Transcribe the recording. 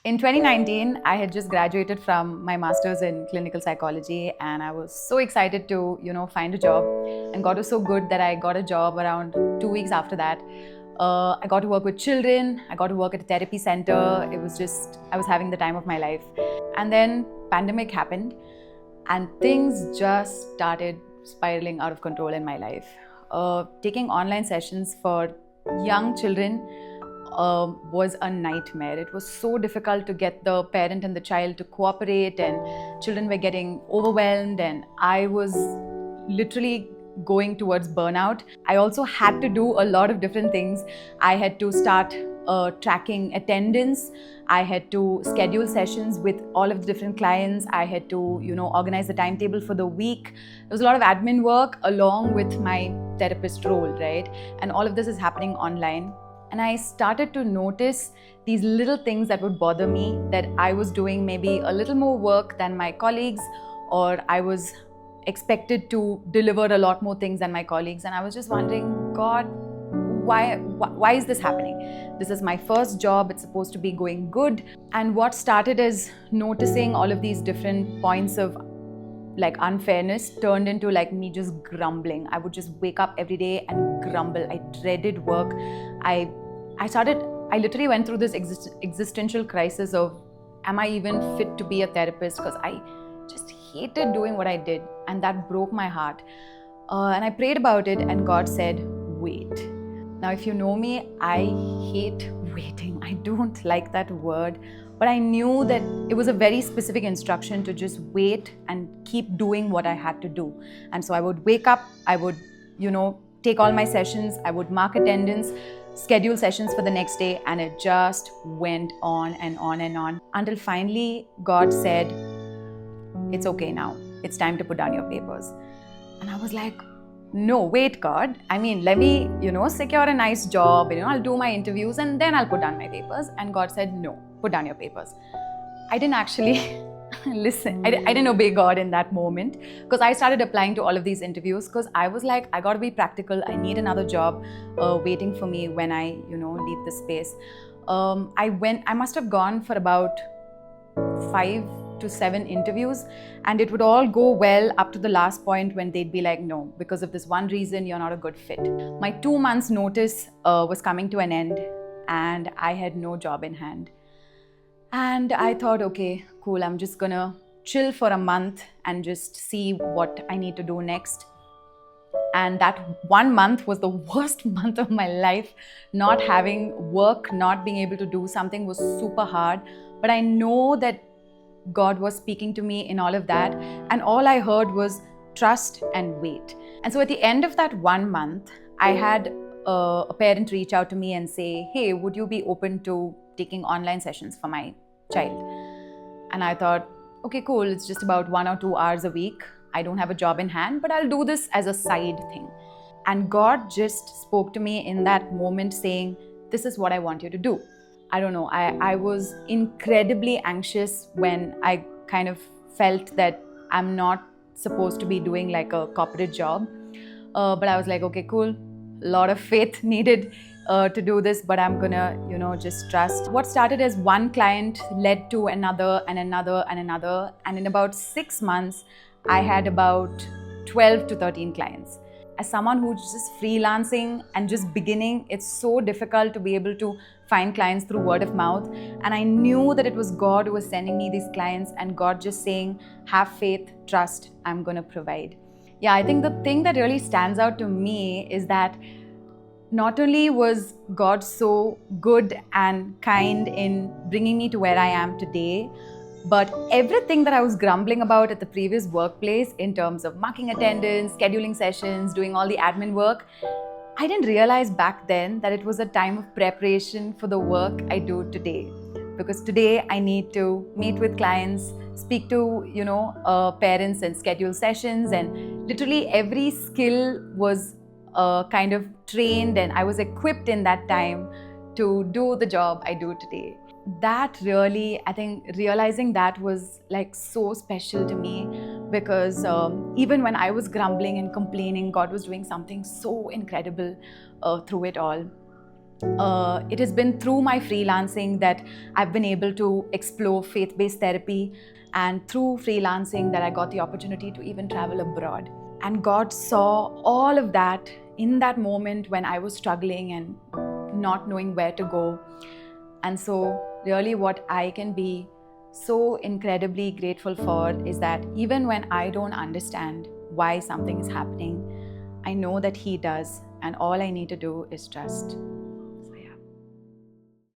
In 2019, I had just graduated from my master's in clinical psychology, and I was so excited to, find a job. And God was so good that I got a job around 2 weeks after that. I got to work with children. I got to work at a therapy center. It was just, I was having the time of my life. And then pandemic happened, and things just started spiraling out of control in my life. Taking online sessions for young children was a nightmare. It was so difficult to get the parent and the child to cooperate, and children were getting overwhelmed, and I was literally going towards burnout. I also had to do a lot of different things. I had to start tracking attendance. I had to schedule sessions with all of the different clients. I had to, organize the timetable for the week. There was a lot of admin work along with my therapist role, right? And all of this is happening online. And I started to notice these little things that would bother me, that I was doing maybe a little more work than my colleagues, or I was expected to deliver a lot more things than my colleagues. And I was just wondering, God, why is this happening? This is my first job. It's supposed to be going good. And what started as noticing all of these different points of unfairness turned into me just grumbling. I would just wake up every day and grumble. I dreaded work. I literally went through this existential crisis of, am I even fit to be a therapist? Because I just hated doing what I did, and that broke my heart. And I prayed about it, and God said, wait. Now, if you know me, I hate waiting. I don't like that word. But I knew that it was a very specific instruction to just wait and keep doing what I had to do. And so I would wake up, I would, take all my sessions, I would mark attendance, schedule sessions for the next day, and it just went on and on and on until finally God said, it's okay now. It's time to put down your papers. And I was like, no, wait, God. I mean, let me, secure a nice job, I'll do my interviews and then I'll put down my papers. And God said, no, put down your papers. I didn't actually listen. I didn't obey God in that moment, because I started applying to all of these interviews because I was like, I got to be practical. I need another job waiting for me when I, leave this space. I must have gone for about 5 to 7 interviews, and it would all go well up to the last point when they'd be like, no, because of this one reason, you're not a good fit. My 2 months notice was coming to an end, and I had no job in hand. And I thought, okay, cool, I'm just gonna chill for a month and just see what I need to do next. And that 1 month was the worst month of my life. Not having work, not being able to do something was super hard. But I know that God was speaking to me in all of that. And all I heard was trust and wait. And so at the end of that 1 month, I had a parent reach out to me and say, hey, would you be open to taking online sessions for my child? And I thought, okay, cool. It's just about 1 or 2 hours a week. I don't have a job in hand, but I'll do this as a side thing. And God just spoke to me in that moment saying, this is what I want you to do. I don't know, I was incredibly anxious when I kind of felt that I'm not supposed to be doing like a corporate job. But I was like, okay, cool. A lot of faith needed to do this, but I'm gonna, just trust. What started as one client led to another and another and another. And in about 6 months, I had about 12 to 13 clients. As someone who's just freelancing and just beginning, it's so difficult to be able to find clients through word of mouth. And I knew that it was God who was sending me these clients, and God just saying, have faith, trust, I'm going to provide. Yeah, I think the thing that really stands out to me is that not only was God so good and kind in bringing me to where I am today, but everything that I was grumbling about at the previous workplace in terms of marking attendance, scheduling sessions, doing all the admin work, I didn't realize back then that it was a time of preparation for the work I do today. Because today I need to meet with clients, speak to, parents and schedule sessions, and literally every skill was kind of trained, and I was equipped in that time to do the job I do today. That really, I think realizing that was so special to me, because even when I was grumbling and complaining, God was doing something so incredible through it all. It has been through my freelancing that I've been able to explore faith-based therapy, and through freelancing that I got the opportunity to even travel abroad. And God saw all of that in that moment when I was struggling and not knowing where to go. And so, really, what I can be so incredibly grateful for is that even when I don't understand why something is happening, I know that He does, and all I need to do is trust.